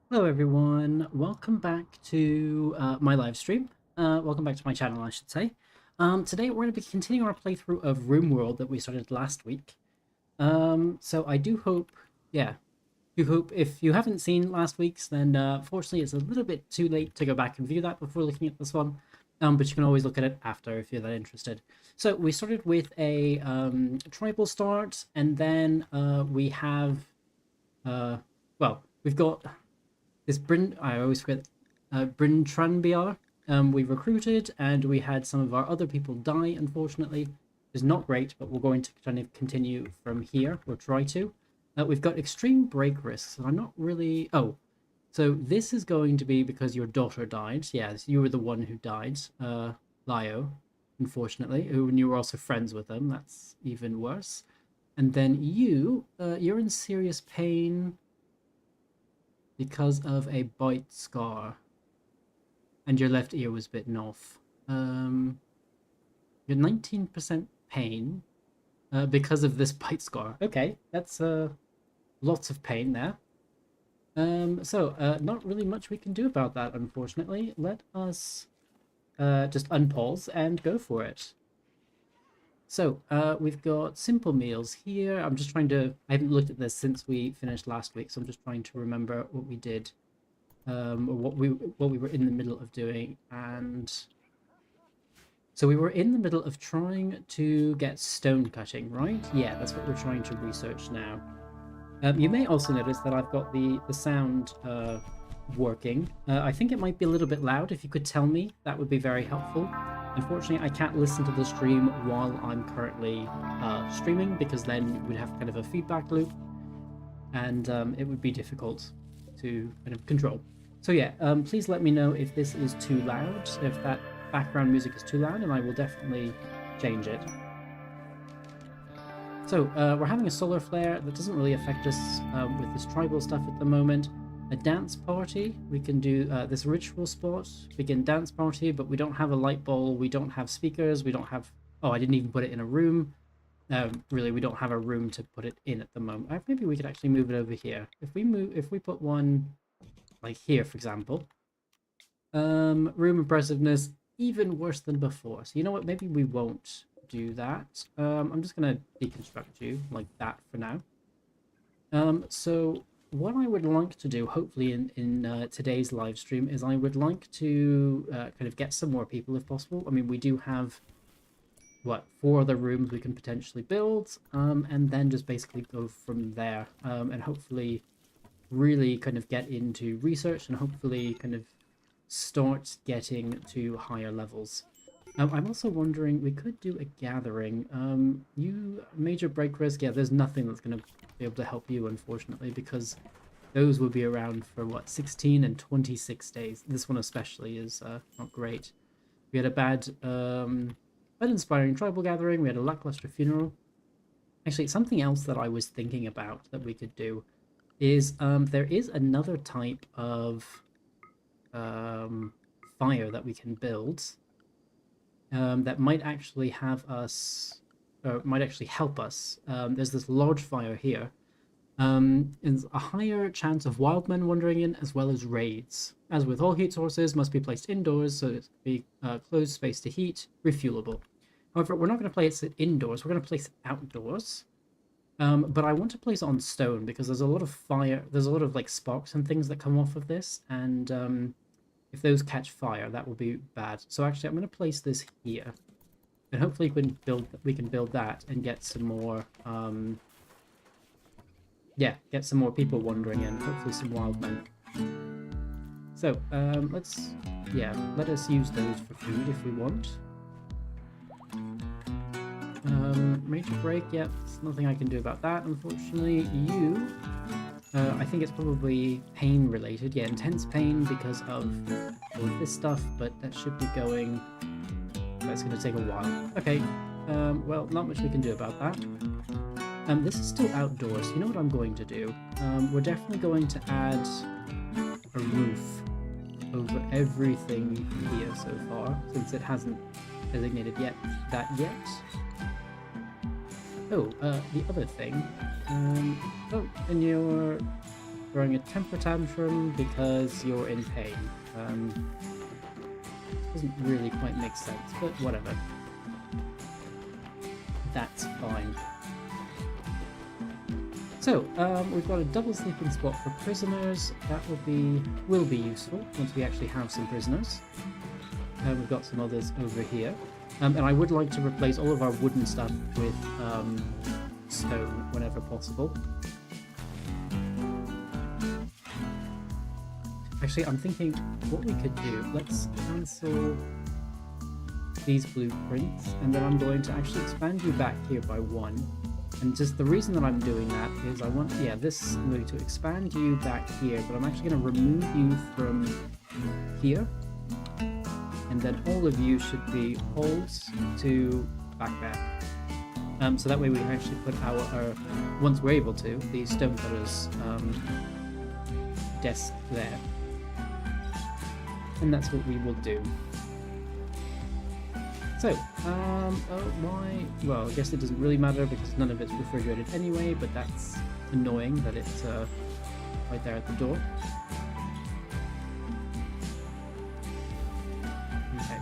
Hello everyone, welcome back to my live stream. Welcome back to my channel, I should say. Today we're going to be continuing our playthrough of Rimworld that we started last week. So I do hope, yeah, do hope if you haven't seen last week's, then fortunately it's a little bit too late to go back and view that before looking at this one. But you can always look at it after if you're that interested. So we started with a tribal start, and then we have, well, we've got this I always forget, Bryn Tranbiar. We recruited and we had some of our other people die, unfortunately. It's not great, but we're going to kind of continue from here, or try to. We've got extreme break risks, and I'm not really... Oh, so this is going to be because your daughter died. Yes, you were the one who died, Lio, unfortunately, and you were also friends with them. That's even worse. And then you're in serious pain because of a bite scar, and your left ear was bitten off. You're 19% pain because of this bite scar. Okay, that's lots of pain there. So not really much we can do about that, unfortunately. Let us just unpause and go for it. So we've got simple meals here. I'm just trying to... I haven't looked at this since we finished last week, so I'm just trying to remember what we did. Or what we were in the middle of doing. And so we were in the middle of trying to get stone cutting, right? Yeah, that's what we're trying to research now. You may also notice that I've got the sound working. I think it might be a little bit loud. If you could tell me, that would be very helpful. Unfortunately, I can't listen to the stream while I'm currently streaming, because then we'd have kind of a feedback loop, and it would be difficult to kind of control. So yeah, please let me know if this is too loud, if that background music is too loud, and I will definitely change it. So we're having a solar flare that doesn't really affect us with this tribal stuff at the moment. A dance party, we can do this ritual spot, begin dance party, but we don't have a light bulb, we don't have speakers, we don't have... Oh, I didn't even put it in a room. Really, we don't have a room to put it in at the moment. Maybe we could actually move it over here. If we put one like here, for example. Room impressiveness, even worse than before. So you know what? Maybe we won't do that. I'm just gonna deconstruct you like that for now. So what I would like to do, hopefully in today's live stream, is I would like to kind of get some more people if possible. I mean, we do have, what, 4 other rooms we can potentially build, and then just basically go from there, and hopefully really kind of get into research and hopefully kind of start getting to higher levels. I'm also wondering, we could do a gathering. You major break risk, yeah, there's nothing that's going to be able to help you, unfortunately, because those will be around for, what, 16 and 26 days. This one especially is not great. We had a bad inspiring tribal gathering, we had a lackluster funeral. Actually, something else that I was thinking about that we could do is there is another type of fire that we can build that might actually have us, or might actually help us. There's this large fire here. Is a higher chance of wild men wandering in, as well as raids. As with all heat sources, must be placed indoors, so it be closed space to heat, refuelable. However, we're not going to place it indoors, we're going to place it outdoors. But I want to place it on stone because there's a lot of fire, there's a lot of like sparks and things that come off of this, and if those catch fire, that will be bad. So actually, I'm going to place this here, and hopefully we can build that and get some more, yeah, get some more people wandering in, hopefully some wild men. So let us use those for food if we want. Major break, yep, there's nothing I can do about that, unfortunately. You, I think it's probably pain related. Yeah, intense pain because of all of this stuff, but that should be going... That's going to take a while. Okay, well, not much we can do about that. This is still outdoors. You know what I'm going to do? We're definitely going to add a roof over everything here so far, since it hasn't designated that yet. Oh, the other thing. Oh, and your throwing a temper tantrum because you're in pain. Doesn't really quite make sense, but whatever. That's fine. So, we've got a double sleeping spot for prisoners. That will be useful once we actually have some prisoners. We've got some others over here. And I would like to replace all of our wooden stuff with stone whenever possible. Actually, I'm thinking what we could do. Let's cancel these blueprints, and then I'm going to actually expand you back here by 1. And just the reason that I'm doing that is I'm going to expand you back here, but I'm actually going to remove you from here. And then all of you should be holes to back there. So that way we can actually put our once we're able to, the stonecutter's desk there. And that's what we will do. So, well, I guess it doesn't really matter because none of it's refrigerated anyway, but that's annoying that it's right there at the door. Okay.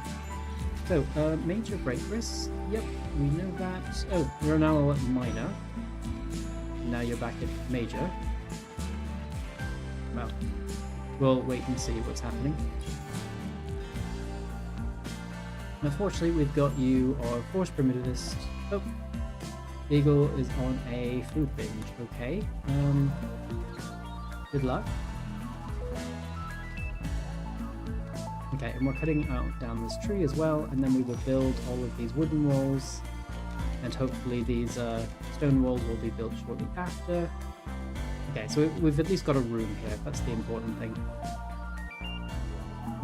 So, major break risk. Yep, we know that. Oh, you're now at minor. Now you're back at major. Well, we'll wait and see what's happening. Unfortunately, we've got you, our forced primitivist. Oh, Eagle is on a food binge. Okay. Good luck. Okay, and we're cutting out down this tree as well, and then we will build all of these wooden walls, and hopefully these stone walls will be built shortly after. Okay, so we've at least got a room here. That's the important thing.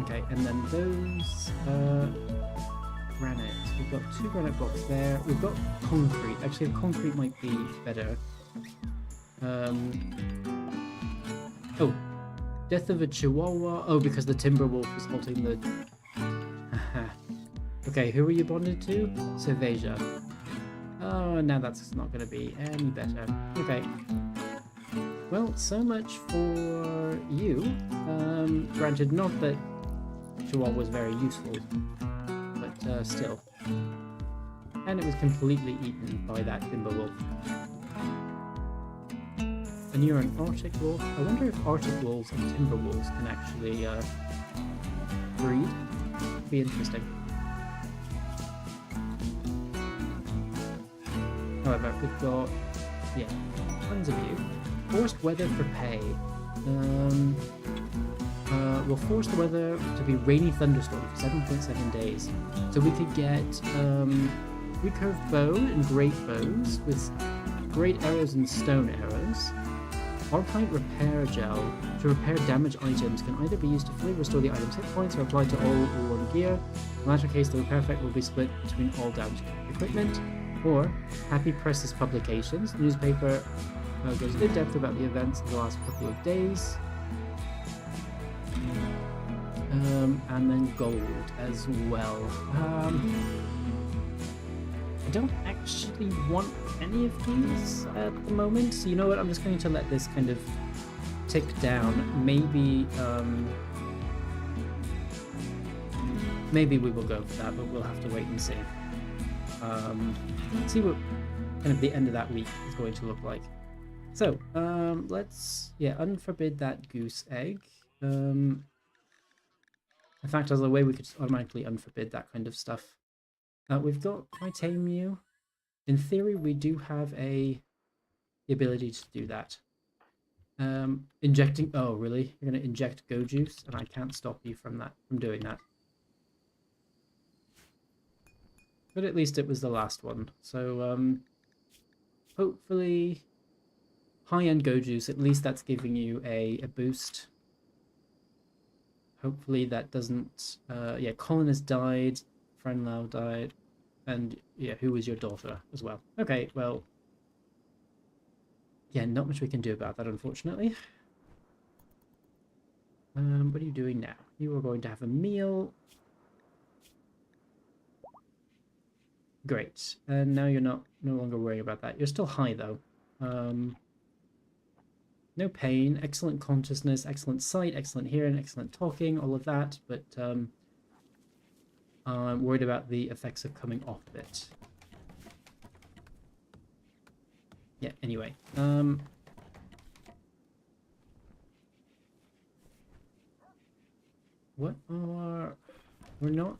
Okay, and then those granite. We've got 2 granite blocks there. We've got concrete. Actually, the concrete might be better. Oh, death of a chihuahua. Oh, because the timber wolf is halting the... Okay, who are you bonded to? Cerveja. Oh, now that's not going to be any better. Okay. Well, so much for you. Granted, not that chihuahua was very useful, but still. And it was completely eaten by that timber wolf. And you're an Arctic wolf. I wonder if Arctic wolves and timber wolves can actually breed. Be interesting. However, we've got, tons of you. Forced weather for pay. We'll force the weather to be rainy thunderstorm for 7.7 days. So we could get recurved bow and great bows with great arrows and stone arrows. Arpite repair gel to repair damaged items can either be used to fully restore the item's hit points or applied to all worn gear. In the latter case, the repair effect will be split between all damaged equipment. Or Happy Press's publications. The newspaper goes in depth about the events of the last couple of days. And then gold as well. I don't actually want any of these at the moment, so you know what, I'm just going to let this kind of tick down. Maybe we will go for that, but we'll have to wait and see. See what kind of the end of that week is going to look like. So, let's, unforbid that goose egg. In fact, as a way we could just automatically unforbid that kind of stuff. We've got Titanium. In theory, we do have the ability to do that. Injecting, oh really? You're going to inject go juice, and I can't stop you from doing that. But at least it was the last one. So, hopefully, high-end go juice, at least that's giving you a boost. Hopefully that doesn't... Colin has died, Friend Lau died, and who was your daughter as well? Okay, well... Yeah, not much we can do about that, unfortunately. What are you doing now? You are going to have a meal. Great. And now you're no longer worrying about that. You're still high, though. no pain, excellent consciousness, excellent sight, excellent hearing, excellent talking, all of that, but I'm worried about the effects of coming off it. Yeah, anyway. What are... We're not...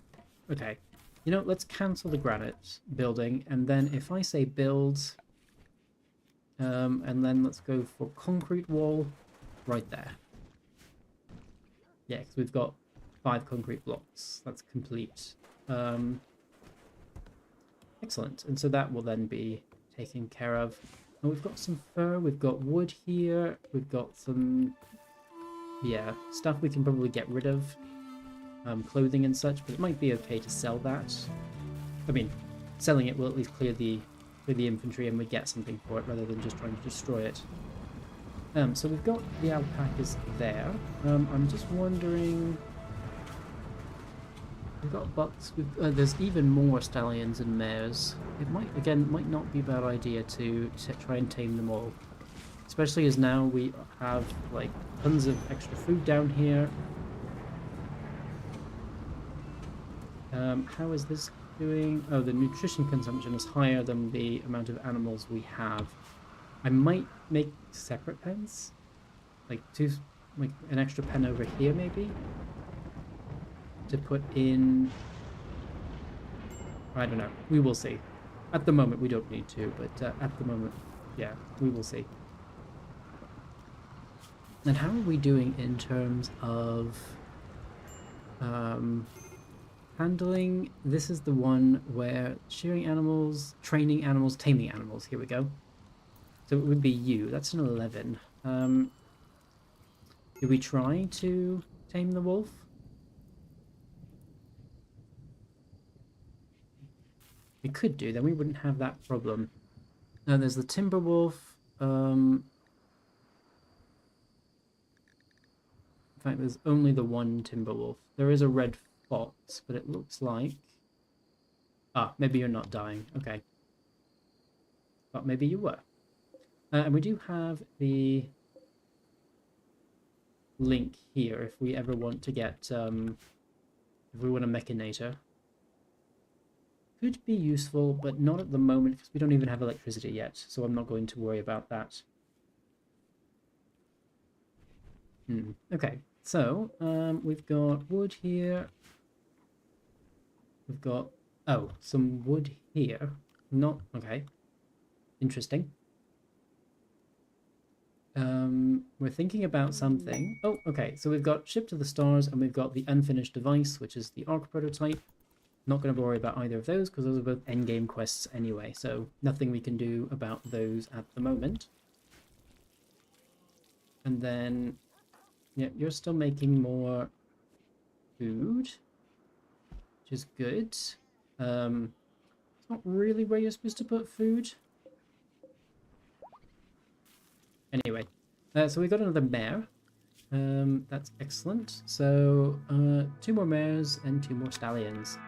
Okay. You know, let's cancel the granite building, and then if I say build, and then let's go for concrete wall right there. Yeah, because we've got 5 concrete blocks. That's complete. Excellent. And so that will then be taken care of. And we've got some fur, we've got wood here, we've got some, yeah, stuff we can probably get rid of. Clothing and such, but it might be okay to sell that. I mean, selling it will at least clear the infantry and we get something for it rather than just trying to destroy it. So we've got the alpacas there. I'm just wondering... We've got bucks. There's even more stallions and mares. It might not be a bad idea to try and tame them all. Especially as now we have, like, tons of extra food down here. How is this doing? Oh, the nutrition consumption is higher than the amount of animals we have. I might make separate pens, like an extra pen over here maybe, to put in. I don't know. We will see. At the moment, we don't need to, but at the moment, yeah, we will see. And how are we doing in terms of handling? This is the one where shearing animals, training animals, taming animals. Here we go. So it would be you. That's an 11. Do we try to tame the wolf? We could do, then we wouldn't have that problem. Now there's the timber wolf. In fact, there's only the one timber wolf. There is a red fox, but it looks like... Ah, maybe you're not dying. Okay. But maybe you were. And we do have the link here if we ever want to get... if we want a mechanator. Could be useful, but not at the moment because we don't even have electricity yet, so I'm not going to worry about that. Okay, so we've got wood here. We've got, oh, some wood here. Not, okay. Interesting. We're thinking about something. Oh, okay, so we've got Ship to the Stars and we've got the Unfinished Device, which is the Arc prototype. Not going to worry about either of those because those are both endgame quests anyway, so nothing we can do about those at the moment. And then, yeah, you're still making more food, which is good. It's not really where you're supposed to put food. Anyway, so we got another mare. That's excellent. So 2 more mares and 2 more stallions.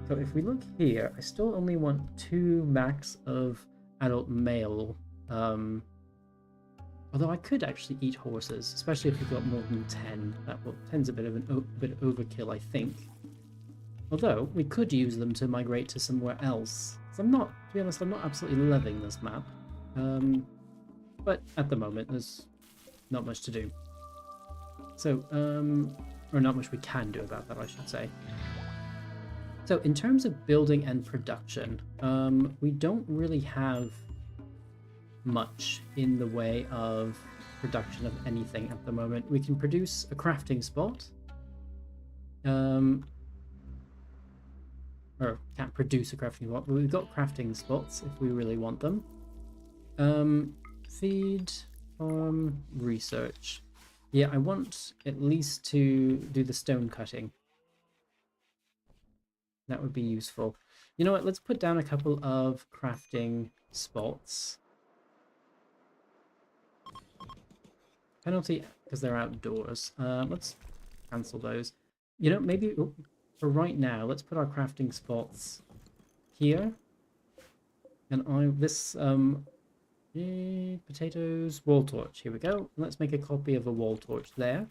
So if we look here, I still only want 2 max of adult male. Although I could actually eat horses, especially if we've got more than 10. That will 10's a bit of bit overkill, I think. Although we could use them to migrate to somewhere else. So I'm not, to be honest, I'm not absolutely loving this map. But at the moment, there's not much to do. So, or not much we can do about that, I should say. So in terms of building and production, we don't really have much in the way of production of anything at the moment. We can produce a crafting spot. Or can't produce a crafting spot, but we've got crafting spots if we really want them. Feed, farm, research. Yeah, I want at least to do the stone cutting. That would be useful. You know what, let's put down a couple of crafting spots. Penalty, because they're outdoors. Let's cancel those. You know, maybe for right now, let's put our crafting spots here. And Potatoes, wall torch. Here we go. Let's make a copy of a wall torch there.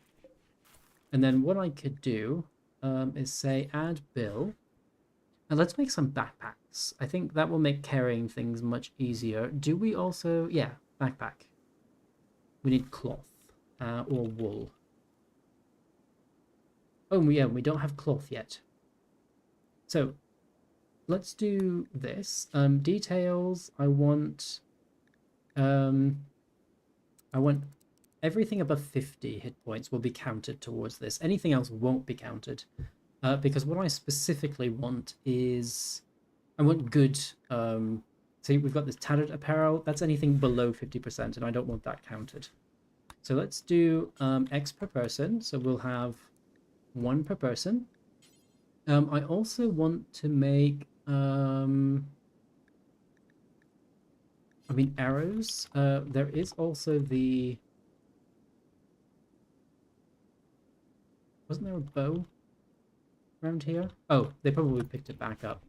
And then what I could do is say add bill. And let's make some backpacks. I think that will make carrying things much easier. Do we also... Yeah, backpack. We need cloth or wool. Oh, yeah, we don't have cloth yet. So, let's do this. Details, I want everything above 50 hit points will be counted towards this. Anything else won't be counted. Because what I specifically want is... I want good... see, we've got this tattered apparel. That's anything below 50%, and I don't want that counted. So let's do X per person. So we'll have 1 per person. I also want to make... I mean, arrows. There is also the... Wasn't there a bow around here? Oh, they probably picked it back up.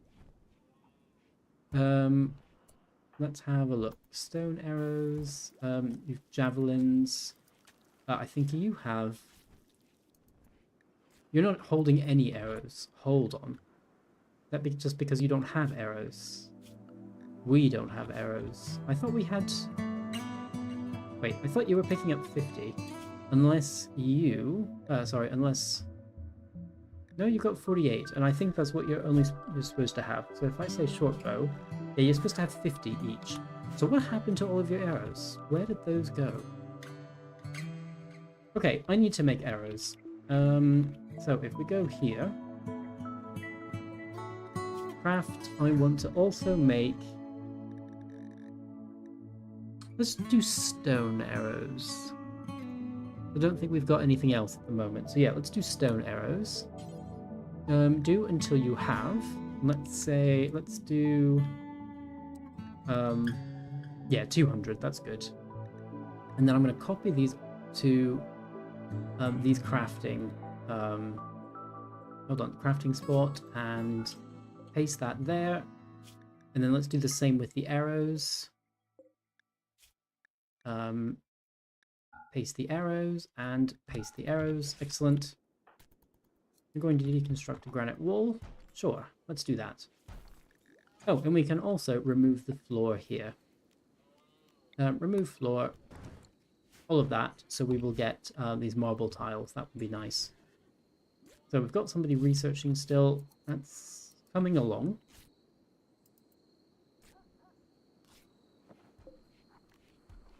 Let's have a look. Stone arrows. You've javelins. I think you have... You're not holding any arrows. Hold on. That be just because you don't have arrows. We don't have arrows. I thought we had... Wait, I thought you were picking up 50. Unless you... sorry, unless... No, you got 48, and I think that's what you're supposed to have. So if I say short bow, yeah, you're supposed to have 50 each. So what happened to all of your arrows? Where did those go? Okay, I need to make arrows. So if we go here... Craft, I want to also make... Let's do stone arrows. I don't think we've got anything else at the moment. So yeah, let's do stone arrows. Do until you have. Let's say, let's do... yeah, 200, that's good. And then I'm going to copy these to these crafting... hold on, crafting spot, and paste that there. And then let's do the same with the arrows. Paste the arrows and paste the arrows. Excellent. We're going to deconstruct a granite wall. Sure, let's do that. Oh, and we can also remove the floor here. Remove floor. All of that, so we will get these marble tiles. That would be nice. So we've got somebody researching still. That's coming along.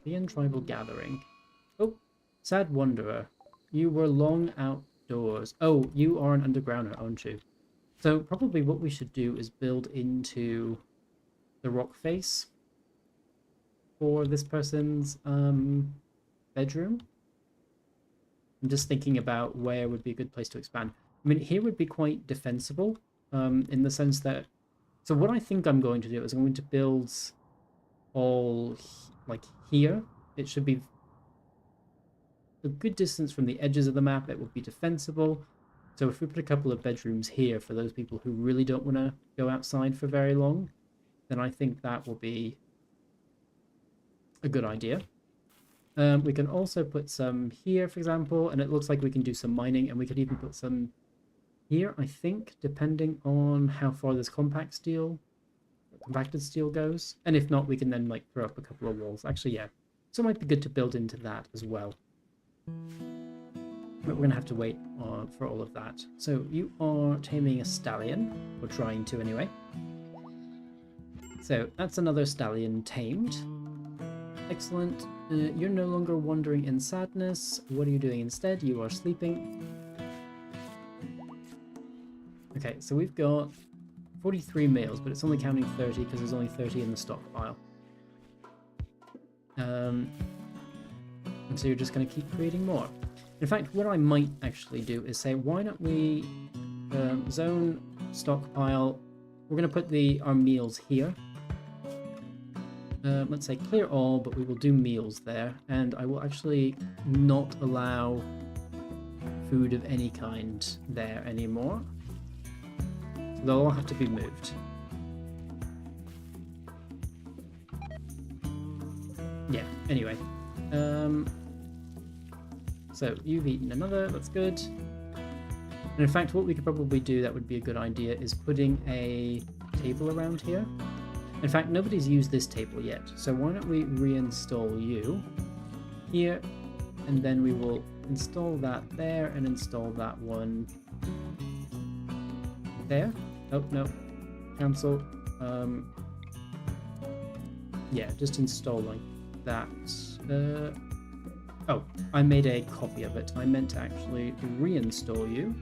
Begin tribal gathering. Oh, sad wanderer. You were long outdoors. Oh, you are an undergrounder, aren't you? So probably what we should do is build into the rock face for this person's bedroom. I'm just thinking about where would be a good place to expand. I mean, here would be quite defensible in the sense that... So what I think I'm going to do is I'm going to build all like here. It should be a good distance from the edges of the map. It would be defensible. So if we put a couple of bedrooms here for those people who really don't want to go outside for very long, then I think that will be a good idea. We can also put some here, for example, and it looks like we can do some mining, and we could even put some here, I think, depending on how far this compacted steel goes. And if not, we can then like throw up a couple of walls. Actually, yeah. So it might be good to build into that as well. But we're going to have to wait for all of that. So you are taming a stallion, or trying to anyway. So that's another stallion tamed. Excellent. You're no longer wandering in sadness. What are you doing instead? You are sleeping. Okay, so we've got 43 males, but it's only counting 30 because there's only 30 in the stockpile. And so you're just going to keep creating more. In fact, what I might actually do is say, why don't we zone stockpile? We're going to put our meals here. Let's say clear all, but we will do meals there, and I will actually not allow food of any kind there anymore. So they'll all have to be moved. Yeah, anyway. So you've eaten another, that's good. And in fact, what we could probably do that would be a good idea is putting a table around here. In fact, nobody's used this table yet, so why don't we reinstall you here, and then we will install that there and install that one there. Oh, no. Cancel. Yeah, just install like that. Oh, I made a copy of it. I meant to actually reinstall you.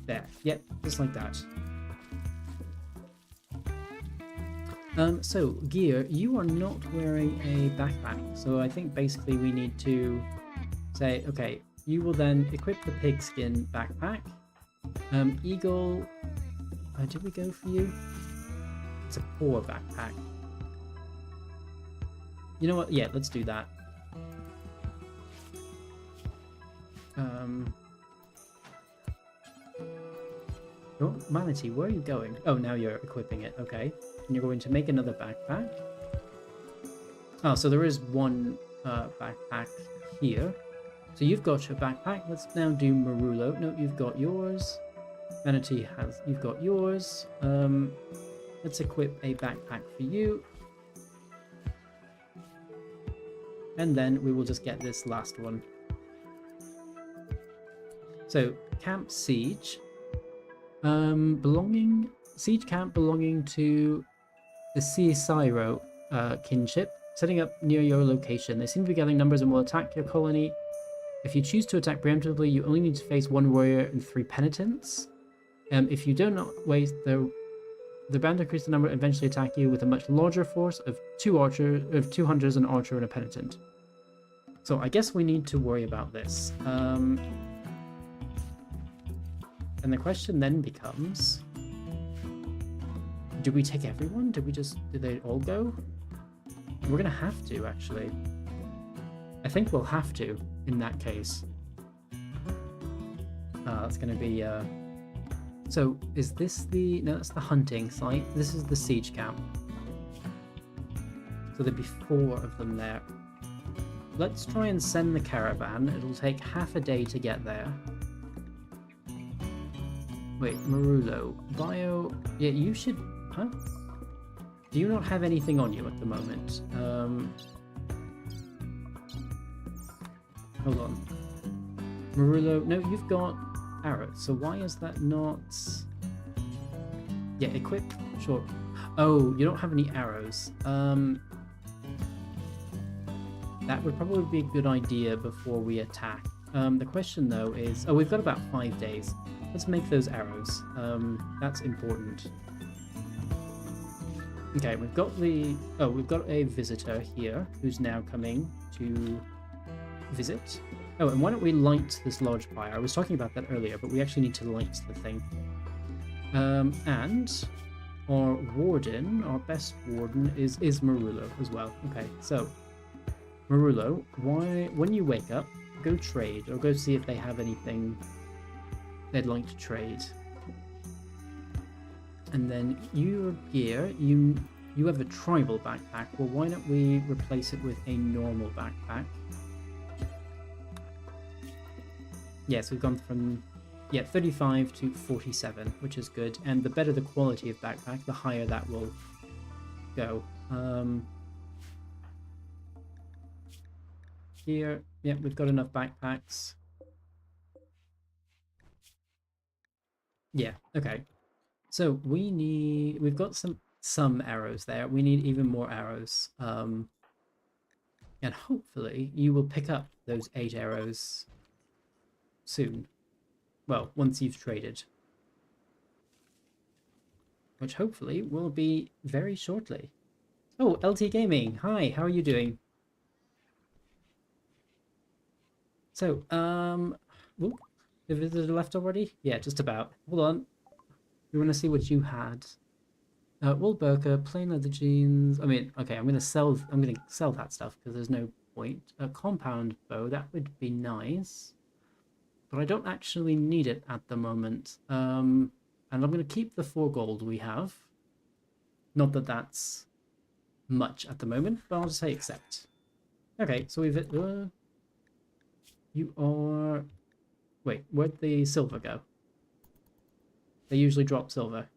There. Yep, just like that. So, Gear, you are not wearing a backpack, so I think basically we need to say, okay, you will then equip the pigskin backpack. Eagle, did we go for you? It's a poor backpack. You know what? Yeah, let's do that. Oh, Manatee, where are you going? Oh, now you're equipping it. Okay. And you're going to make another backpack. Oh, so there is one backpack here. So you've got your backpack. Let's now do Marulo. No, you've got yours. Manatee has... You've got yours. Let's equip a backpack for you. And then we will just get this last one. So, Camp Siege. Siege camp belonging to the Caesiro kinship, setting up near your location. They seem to be gathering numbers and will attack your colony. If you choose to attack preemptively, you only need to face 1 warrior and 3 penitents. If you do not waste they're bound to increase the number and eventually attack you with a much larger force of 2 hunters, an archer, and a penitent. So I guess we need to worry about this. And the question then becomes, do we take everyone? Did they all go? We're gonna have to, actually. I think we'll have to, in that case. That's gonna be, So, is this the... No, that's the hunting site. This is the siege camp. So there'd be 4 of them there. Let's try and send the caravan. It'll take half a day to get there. Wait, Marulo. Bio... Yeah, you should... Huh? Do you not have anything on you at the moment? Hold on. Marulo... No, you've got arrows, so why is that not... Yeah, equip. Sure. Oh, you don't have any arrows. That would probably be a good idea before we attack. The question, though, is... Oh, we've got about 5 days. Let's make those arrows. That's important. Okay, we've got the... Oh, we've got a visitor here who's now coming to visit. Oh, and why don't we light this large fire? I was talking about that earlier, but we actually need to light the thing. And our warden, our best warden, is Marulo as well. Okay, so Marulo, when you wake up, go trade, or go see if they have anything they'd like to trade. And then your gear, you have a tribal backpack. Well, why don't we replace it with a normal backpack? Yes, we've gone from 35 to 47, which is good. And the better the quality of backpack, the higher that will go. Here, yeah, we've got enough backpacks. Yeah, okay. So we've got some arrows there. We need even more arrows. And hopefully you will pick up those 8 arrows soon. Well, once you've traded. Which hopefully will be very shortly. Oh, LT Gaming. Hi, how are you doing? So, ooh, the visitor left already? Yeah, just about. Hold on. We want to see what you had. Wool burqa, plain leather jeans. I mean, okay, I'm gonna sell that stuff because there's no point. A compound bow, that would be nice, but I don't actually need it at the moment. And I'm gonna keep the 4 gold we have. Not that that's much at the moment, but I'll just say accept. Okay, so we've... you are... Wait, where'd the silver go? They usually drop silver.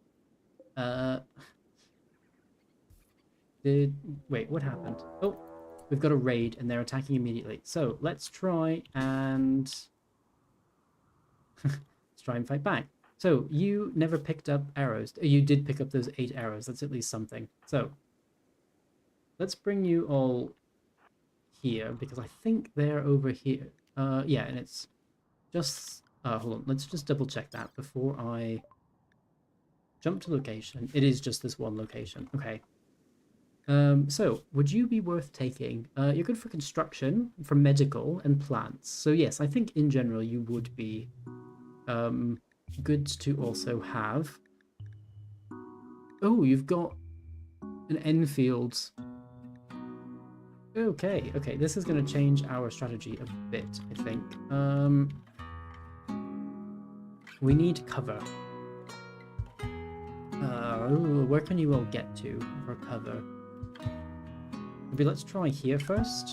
Wait, what happened? Oh, we've got a raid and they're attacking immediately. So let's try and... let's try and fight back. So you never picked up arrows. You did pick up those 8 arrows. That's at least something. So let's bring you all here because I think they're over here. Yeah, and it's just... hold on, let's just double check that before I jump to location. It is just this one location. Okay. So, would you be worth taking? You're good for construction, for medical, and plants. So yes, I think in general you would be good to also have. Oh, you've got an Enfield. Okay, okay, this is going to change our strategy a bit, I think. We need cover. Where can you all get to for cover? Maybe let's try here first.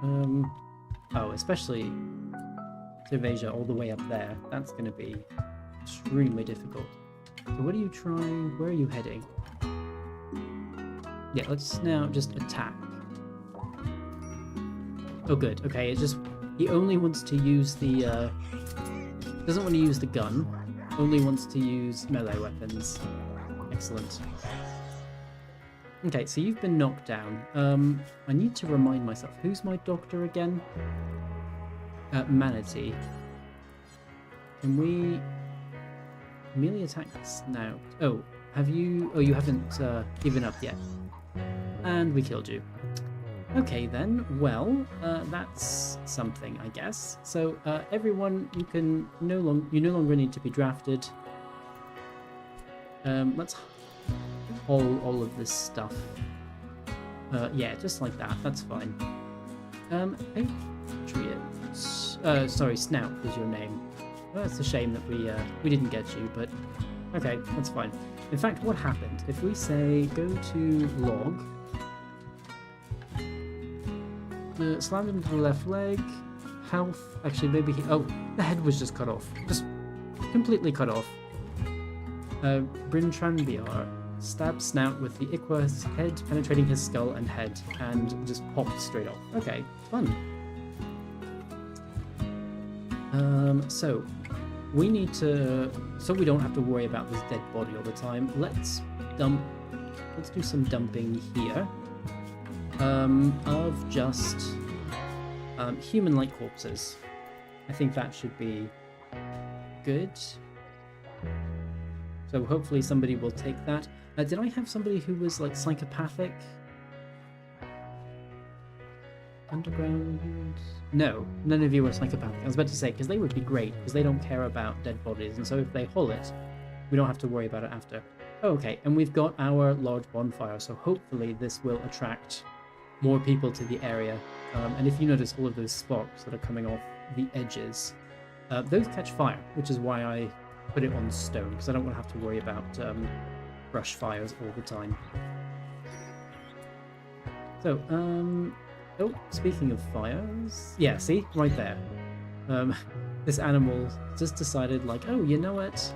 Oh, especially Cerveja all the way up there. That's going to be extremely difficult. So what are you trying? Where are you heading? Yeah, let's now just attack. Oh, good. Okay, it's just... He only wants to use the... doesn't want to use the gun. Only wants to use melee weapons. Excellent. Okay, so you've been knocked down. I need to remind myself. Who's my doctor again? Manatee. Can we... Melee attack snout. Oh, have you... Oh, you haven't given up yet. And we killed you. Okay then, well, that's something, I guess. So, everyone, you no longer need to be drafted. Let's haul all of this stuff. Yeah, just like that, that's fine. Patriots. Sorry, Snout was your name. Well, it's a shame that we didn't get you, but okay, that's fine. In fact, what happened? If we say, go to log... slammed him to the left leg. Health. Actually, maybe he... Oh, the head was just cut off. Just completely cut off. Bryn Tranbiar stabbed Snout with the Iqua's head, penetrating his skull and head, and just popped straight off. Okay, fun. So we need to... So we don't have to worry about this dead body all the time. Let's do some dumping here. Of just human-like corpses. I think that should be good. So hopefully somebody will take that. Did I have somebody who was like psychopathic? Underground? No, none of you are psychopathic. I was about to say, because they would be great, because they don't care about dead bodies, and so if they haul it, we don't have to worry about it after. Okay, and we've got our large bonfire, so hopefully this will attract more people to the area. And if you notice all of those sparks that are coming off the edges, those catch fire, which is why I put it on stone, because I don't want to have to worry about brush fires all the time. So, oh, speaking of fires, yeah, see, right there. This animal just decided, like, oh, you know what?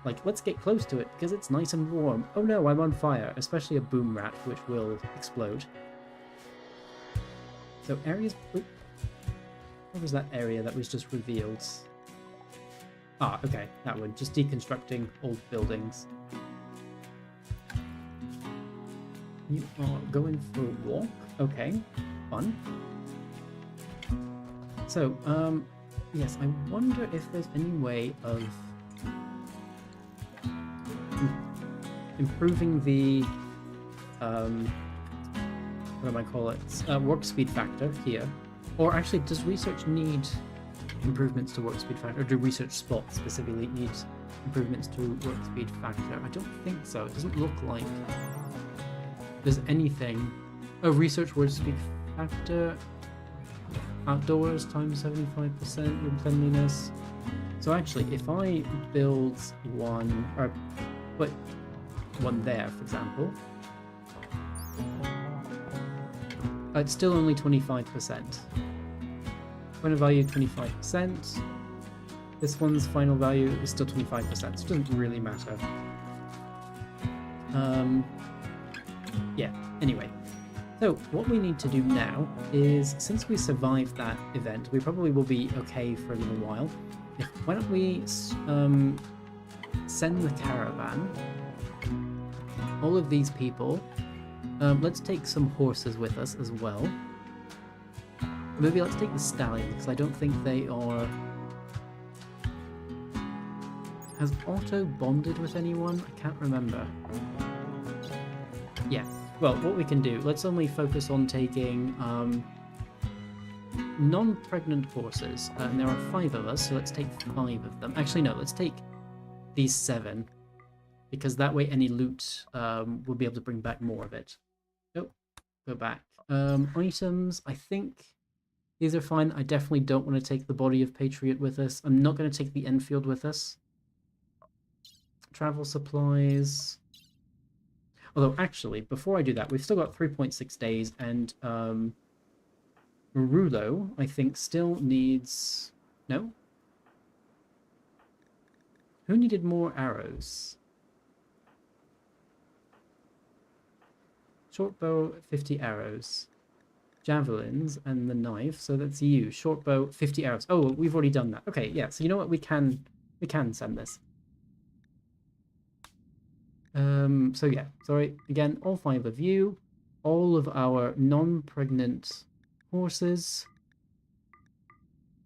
Like, let's get close to it, because it's nice and warm. Oh no, I'm on fire, especially a boom rat, which will explode. So areas... What was that area that was just revealed? Ah, okay, that one. Just deconstructing old buildings. You are going for a walk? Okay, fun. So, yes, I wonder if there's any way of improving the, what do I call it? Work speed factor here. Or actually, does research need improvements to work speed factor? Or do research spots specifically need improvements to work speed factor? I don't think so. It doesn't look like there's anything. Oh, research work speed factor. Outdoors times 75% room cleanliness. So actually, if I build one, or put one there, for example, It's still only 25%. Final value 25%. This one's final value is still 25%, so it doesn't really matter. Yeah, anyway. So what we need to do now is, since we survived that event, we probably will be okay for a little while. Why don't we send the caravan, all of these people. Let's take some horses with us as well. Maybe let's take the stallions, because I don't think they are... Has Otto bonded with anyone? I can't remember. Yeah. Well, what we can do, let's only focus on taking non-pregnant horses. And there are 5 of us, so let's take 5 of them. Actually, no, let's take these 7. Because that way any loot, we'll be able to bring back more of it. Oh, go back. Items, I think these are fine. I definitely don't want to take the body of Patriot with us. I'm not going to take the Enfield with us. Travel supplies. Although, actually, before I do that, we've still got 3.6 days, and Rulo, I think, still needs... No? Who needed more arrows? Short bow, 50 arrows. Javelins and the knife, so that's you. Short bow, 50 arrows. Oh, we've already done that. Okay, yeah, so you know what? We can send this. So yeah, sorry, again, all 5 of you, all of our non-pregnant horses,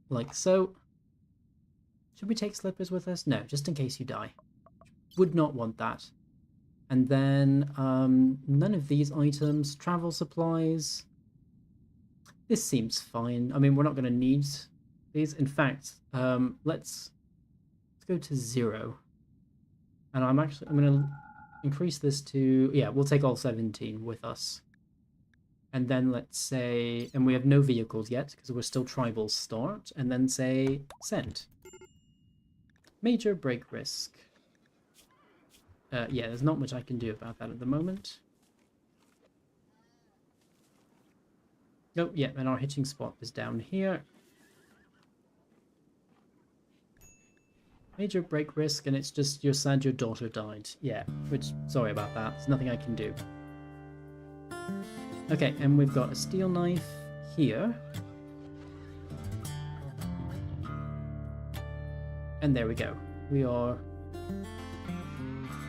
like so. Should we take slippers with us? No, just in case you die. Would not want that. And then, none of these items, travel supplies. This seems fine. I mean, we're not going to need these. In fact, let's go to 0. And I'm going to increase this to, yeah, we'll take all 17 with us. And then let's say, and we have no vehicles yet because we're still tribal start, and then say send. Major break risk. Yeah, there's not much I can do about that at the moment. Oh, yeah, and our hitching spot is down here. Major break risk, and it's just you're sad your daughter died. Yeah, which, sorry about that. There's nothing I can do. Okay, and we've got a steel knife here. And there we go. We are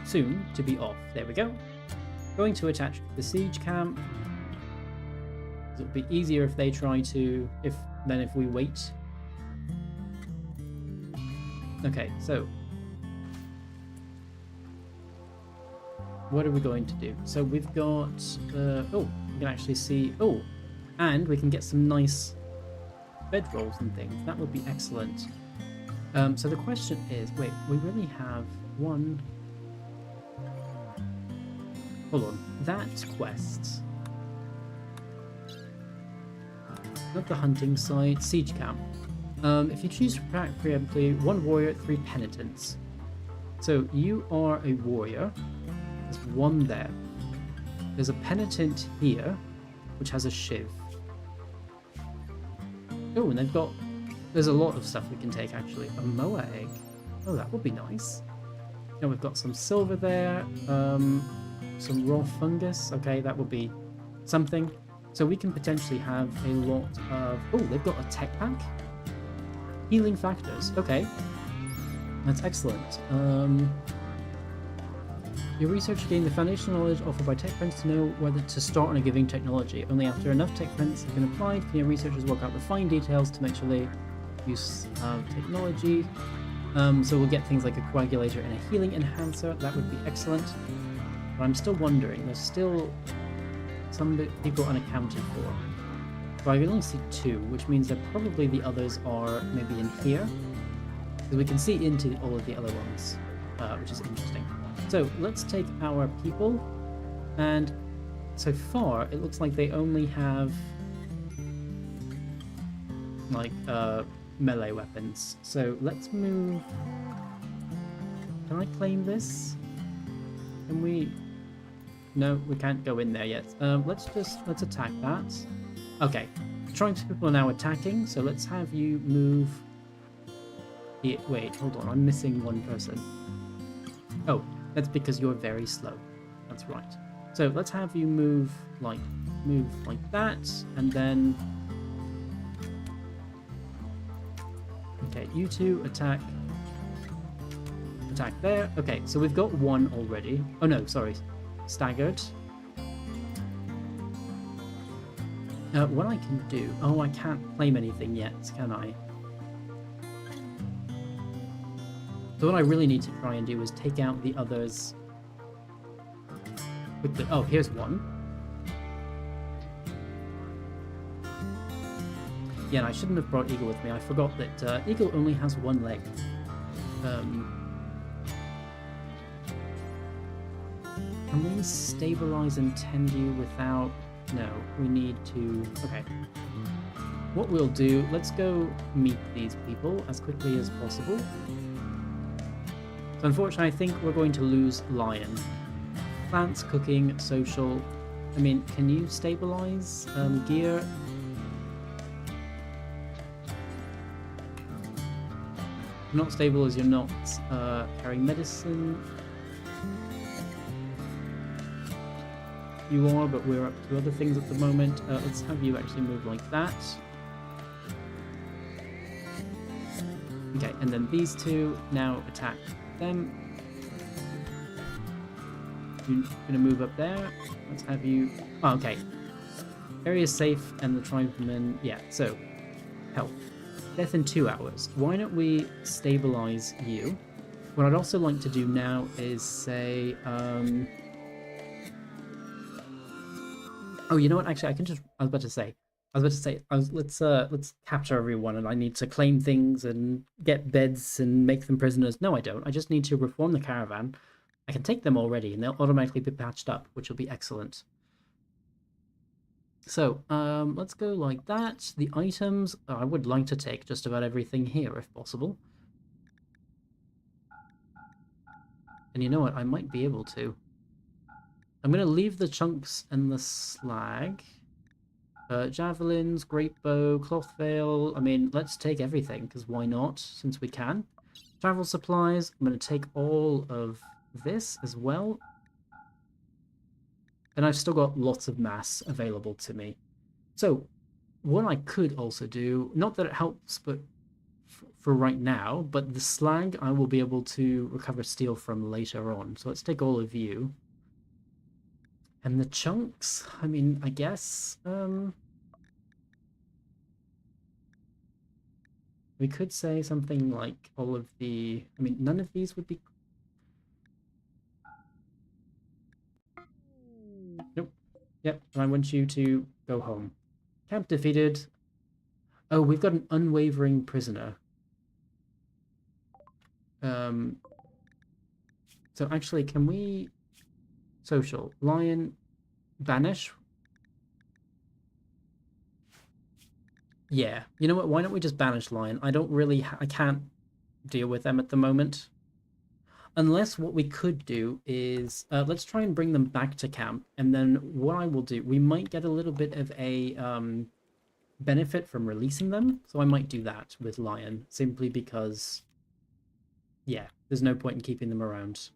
soon to be off. There we go. Going to attach the siege camp. It'll be easier if they try to, than if we wait. Okay, so what are we going to do? So we've got, oh, we can actually see, oh, and we can get some nice bedrolls and things. That would be excellent. So the question is, wait, we really have one. Hold on, that quest. Not the hunting site, siege camp. If you choose to attack preemptively, 1 warrior, 3 penitents. So you are a warrior. There's 1 there. There's a penitent here, which has a shiv. Oh, and they've got... There's a lot of stuff we can take, actually. A moa egg. Oh, that would be nice. Now we've got some silver there. Some raw fungus. Okay, that would be something. So we can potentially have a lot of... Oh, they've got a tech pack. Healing factors. Okay. That's excellent. Your research gained the foundational knowledge offered by tech prints to know whether to start on a given technology. Only after enough tech prints have been applied can your researchers work out the fine details to make sure they use technology. So we'll get things like a coagulator and a healing enhancer. That would be excellent. But I'm still wondering. There's still some people unaccounted for. But I can only see 2, which means that probably the others are maybe in here. Because we can see into all of the other ones, which is interesting. So let's take our people, and so far it looks like they only have like melee weapons. So let's move. Can I claim this? Can we? No, we can't go in there yet. Let's attack that. Okay, tribes people are now attacking, so let's have you move... Here. Wait, hold on, I'm missing one person. Oh, that's because you're very slow. That's right. So let's have you move like that, and then... Okay, you two attack there. Okay, so we've got one already. Oh no, sorry. Staggered. What I can do... Oh, I can't claim anything yet, can I? So what I really need to try and do is take out the others quickly. Oh, here's one. Yeah, and I shouldn't have brought Eagle with me. I forgot that Eagle only has one leg. Can we stabilize and tend you without... No, we need to... Okay. What we'll do, let's go meet these people as quickly as possible. So unfortunately, I think we're going to lose Lion. Plants, cooking, social... I mean, can you stabilize gear? Not stable as you're not carrying medicine. You are, but we're up to other things at the moment. Let's have you actually move like that. Okay, and then these two now attack them. You're gonna move up there. Let's have you... Oh, okay. Area is safe, and the tribesmen... Yeah, so... Health. Death in 2 hours. Why don't we stabilize you? What I'd also like to do now is say... Oh, you know what? Actually, I can just... let's capture everyone, and I need to claim things and get beds and make them prisoners. No, I don't. I just need to reform the caravan. I can take them already, and they'll automatically be patched up, which will be excellent. So, let's go like that. The items, I would like to take just about everything here, if possible. And you know what? I might be able to. I'm going to leave the chunks and the slag. Javelins, great bow, cloth veil. I mean, let's take everything, because why not, since we can. Travel supplies. I'm going to take all of this as well. And I've still got lots of mass available to me. So, what I could also do, not that it helps, but for right now, but the slag I will be able to recover steel from later on. So let's take all of you. And the chunks, I mean, I guess, we could say something like all of the... I mean, none of these would be... Nope. Yep, I want you to go home. Camp defeated. Oh, we've got an unwavering prisoner. So actually, can we... Social. Lion. Banish. Yeah. You know what? Why don't we just banish Lion? I don't really... I can't deal with them at the moment. Unless what we could do is... let's try and bring them back to camp. And then what I will do... We might get a little bit of a benefit from releasing them. So I might do that with Lion. Simply because... Yeah. There's no point in keeping them around.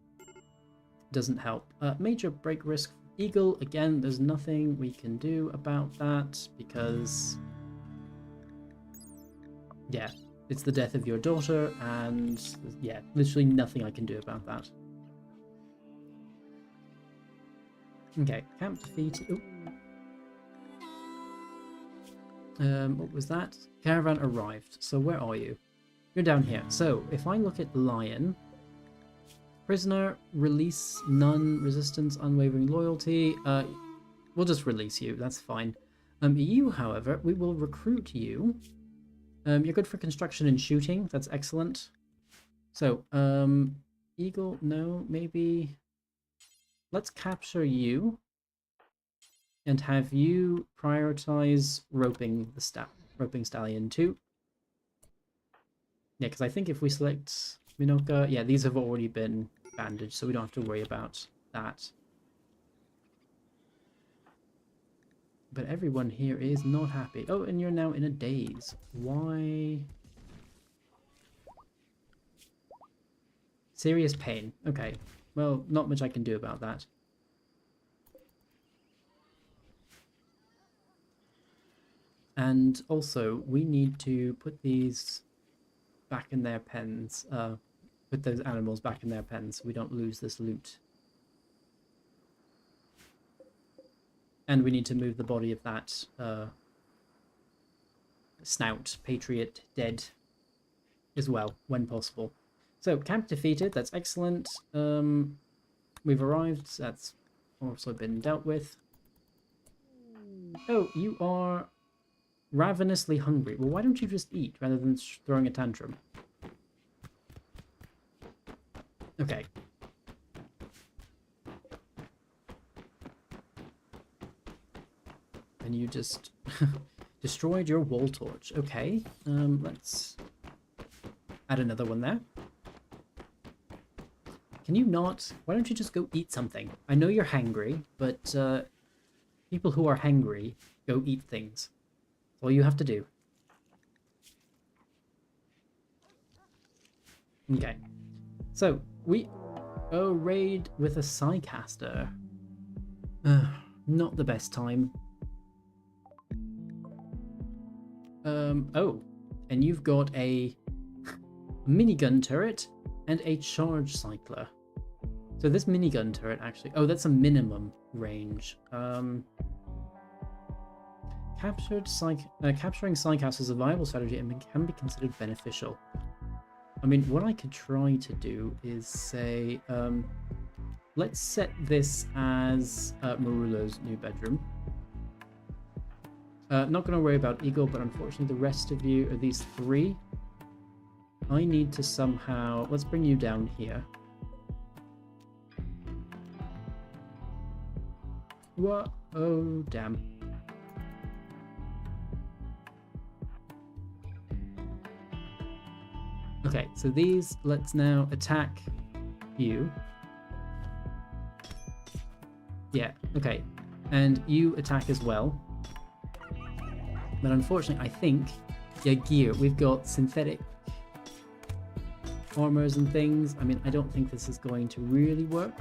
Doesn't help. Major break risk Eagle. Again, there's nothing we can do about that because... Yeah, it's the death of your daughter, and yeah, literally nothing I can do about that. Okay, camp defeated. What was that? Caravan arrived. So where are you? You're down here. So if I look at Lion... Prisoner, release, none, resistance, unwavering loyalty. We'll just release you, that's fine. You, however, we will recruit you. You're good for construction and shooting, that's excellent. So, Eagle, no, maybe... Let's capture you. And have you prioritize roping Stallion too. Yeah, because I think if we select... Minoka, yeah, these have already been bandaged, so we don't have to worry about that. But everyone here is not happy. Oh, and you're now in a daze. Why? Serious pain. Okay. Well, not much I can do about that. And also, we need to put these back in their pens. Put those animals back in their pens so we don't lose this loot. And we need to move the body of that snout, patriot, dead as well, when possible. So, camp defeated, that's excellent. We've arrived, that's also been dealt with. Oh, you are ravenously hungry. Well, why don't you just eat rather than throwing a tantrum? Okay. And you just destroyed your wall torch. Okay, let's add another one there. Can you not? Why don't you just go eat something? I know you're hangry, but people who are hangry go eat things. That's all you have to do. Okay. So, raid with a Psycaster. Not the best time. Oh, and you've got a minigun turret and a charge cycler. So this minigun turret actually... Oh, that's a minimum range. Capturing Psycast is a viable strategy and can be considered beneficial. I mean, what I could try to do is say... let's set this as Marulo's new bedroom. Not going to worry about Eagle, but unfortunately the rest of you are these three. I need to somehow... Let's bring you down here. What? Oh, damn. Okay, so these, let's now attack you. Yeah, okay. And you attack as well. But unfortunately, I think your gear, we've got synthetic armors and things. I mean, I don't think this is going to really work.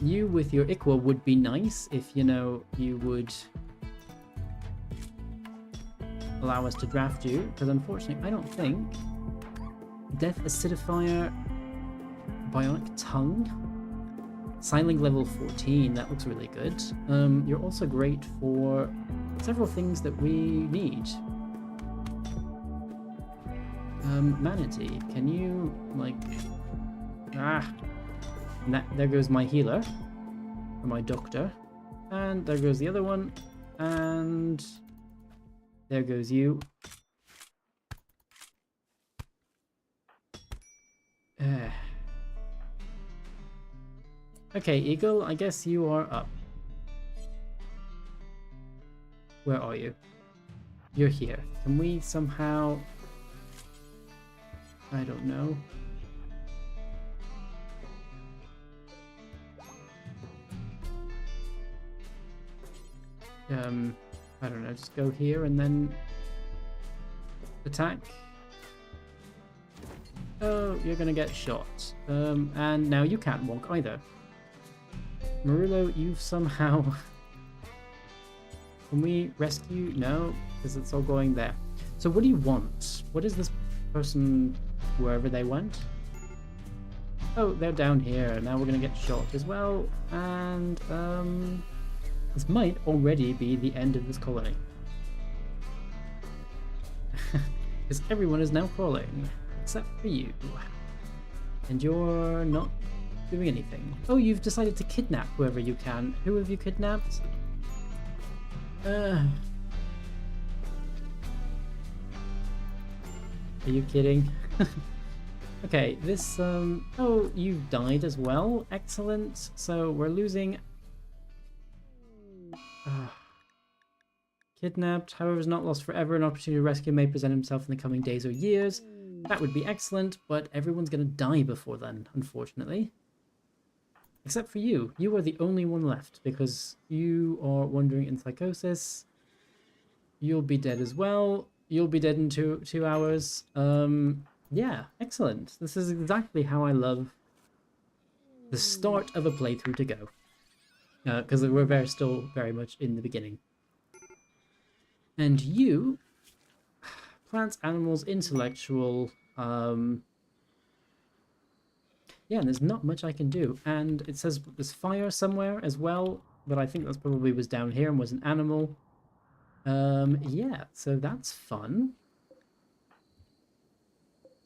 You with your Iqua would be nice if, you know, you would allow us to draft you, because unfortunately, I don't think Death Acidifier, Bionic Tongue, Siling level 14, that looks really good. You're also great for several things that we need. Manatee, can you, like... there goes my healer, or my doctor, and there goes the other one, and there goes you. Okay, Eagle, I guess you are up. Where are you? You're here. Can we somehow... I don't know. I don't know, just go here and then attack. Oh, you're gonna get shot. And now you can't walk either. Marulo, you've somehow... Can we rescue? No, because it's all going there. So what do you want? What is this person, wherever they went? Oh, they're down here. Now we're gonna get shot as well. And, this might already be the end of this colony. Because everyone is now crawling, except for you. And you're not doing anything. Oh, you've decided to kidnap whoever you can. Who have you kidnapped? Are you kidding? Okay, this, oh, you died as well. Excellent. So we're losing... Kidnapped, however, is not lost forever. An opportunity to rescue may present himself in the coming days or years. That would be excellent, but everyone's gonna die before then, unfortunately. Except for you. You are the only one left because you are wandering in psychosis. You'll be dead as well. You'll be dead in two hours. Yeah, excellent. This is exactly how I love the start of a playthrough to go. Because we're still very much in the beginning. And you, plants, animals, intellectual, yeah, and there's not much I can do. And it says there's fire somewhere as well, but I think that's probably was down here and was an animal. Yeah, so that's fun.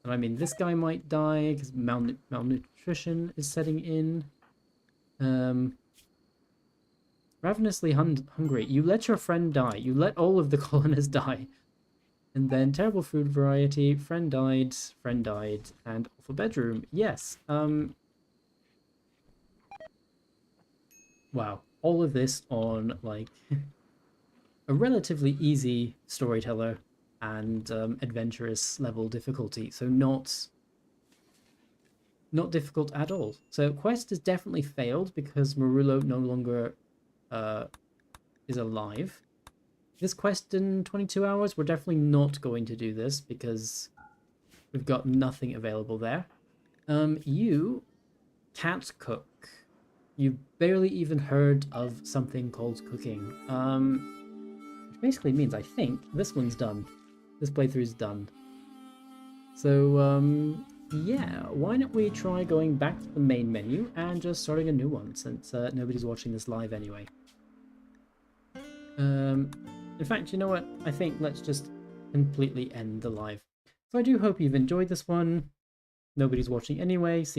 And I mean, this guy might die because malnutrition is setting in. Ravenously hungry. You let your friend die. You let all of the colonists die. And then terrible food variety. Friend died, and awful bedroom. Yes. Wow. All of this on, like, a relatively easy storyteller and adventurous level difficulty. So not difficult at all. So quest has definitely failed because Marullo no longer is alive. This quest in 22 hours, we're definitely not going to do this because we've got nothing available there. You can't cook. You've barely even heard of something called cooking. Which basically means, I think, this one's done. This playthrough's done. So, yeah, why don't we try going back to the main menu and just starting a new one, since nobody's watching this live anyway. In fact, you know what? I think let's just completely end the live. So I do hope you've enjoyed this one. Nobody's watching anyway. See